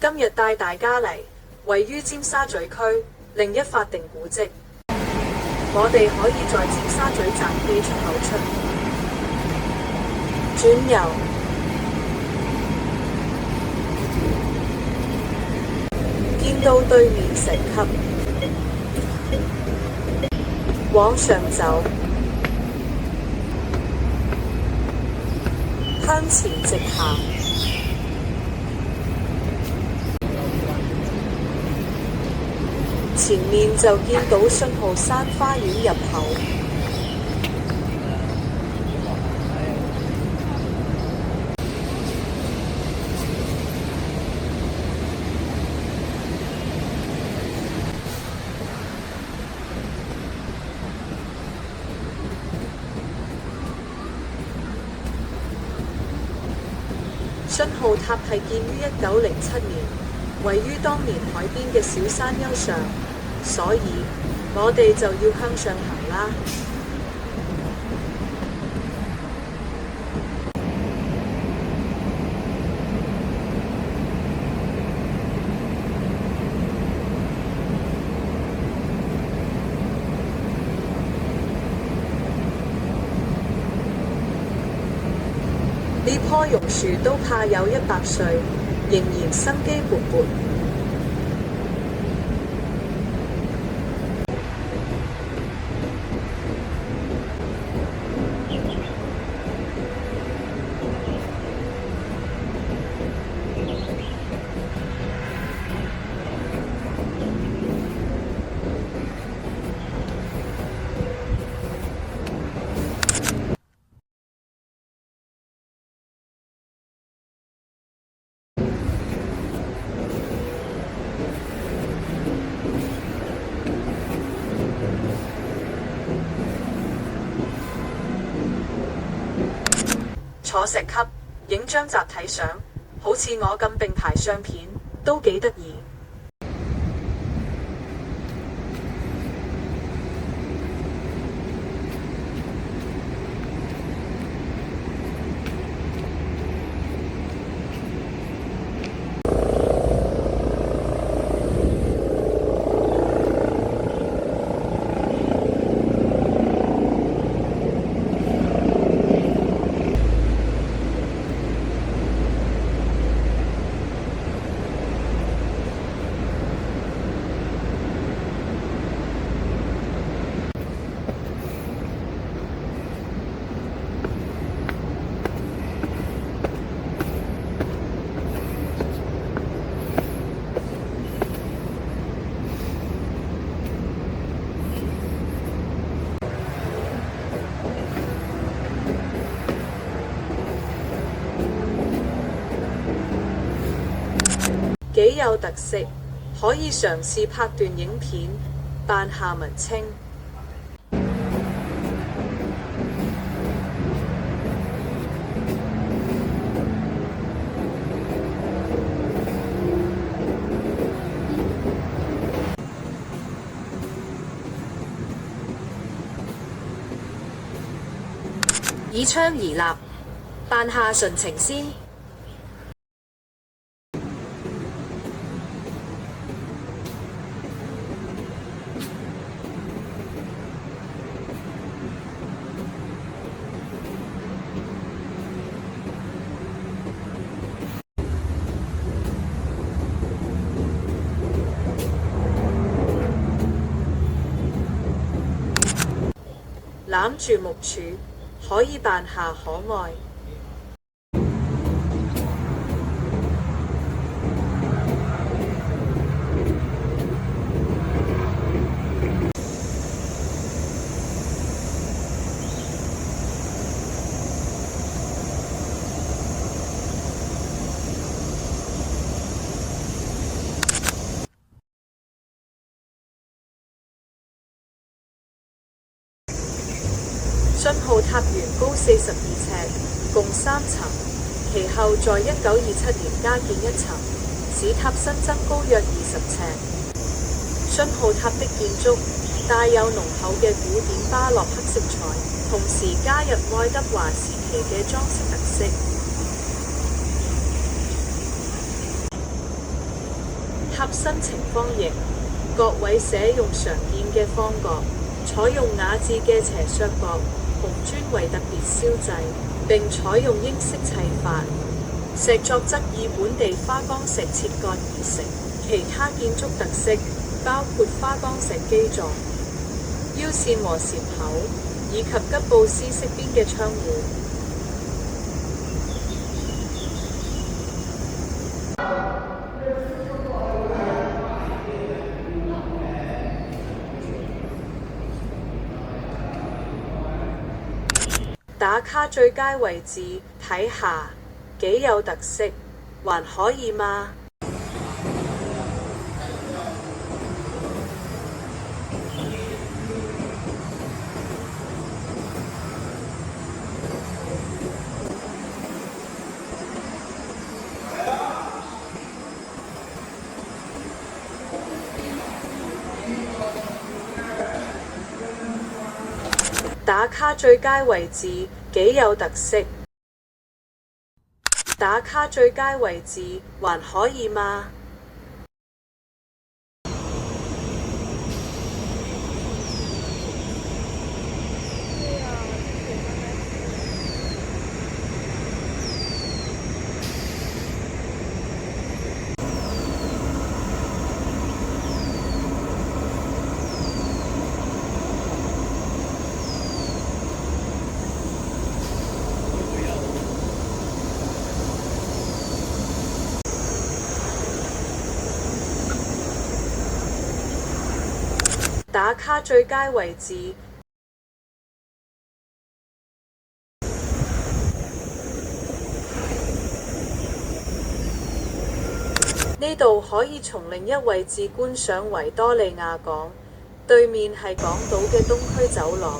今日帶大家嚟位於尖沙咀區另一法定古蹟，我哋可以在尖沙咀站 A 出口出，轉右，見到對面石級，往上走，向前直行，前面就見到信號山花園入口。信號塔係建於1907年，位於當年海邊嘅小山丘上，所以我哋就要向上行啦。呢棵榕樹都怕有100歲，仍然生機勃勃。坐石級影張集體相，好似我咁並排相片，都幾得意。幾有特色，可以嘗試拍段影片，扮下文青。以槍而立，扮下純情先。攬住木柱，可以扮下可愛。信號塔原高42尺，共3層，其後在1927年加建1層，使塔新增高約20尺。信號塔的建築帶有濃厚嘅古典巴洛克色彩，同時加入愛德華時期嘅裝飾特色。塔新呈方形，角位寫用常見嘅方角，採用雅致嘅斜削角，紅磚為特別燒製，並採用英式砌法。石作則以本地花崗石切割而成，其他建築特色包括花崗石基座、腰線和檐口，以及吉布斯式邊嘅窗戶。打卡最佳位置，睇下，幾有特色，還可以嗎？打卡最佳位置，幾有特色。打卡最佳位置，還可以嗎？打卡最佳位置。呢度可以從另一位置觀賞維多利亞港，對面係港島嘅東區走廊。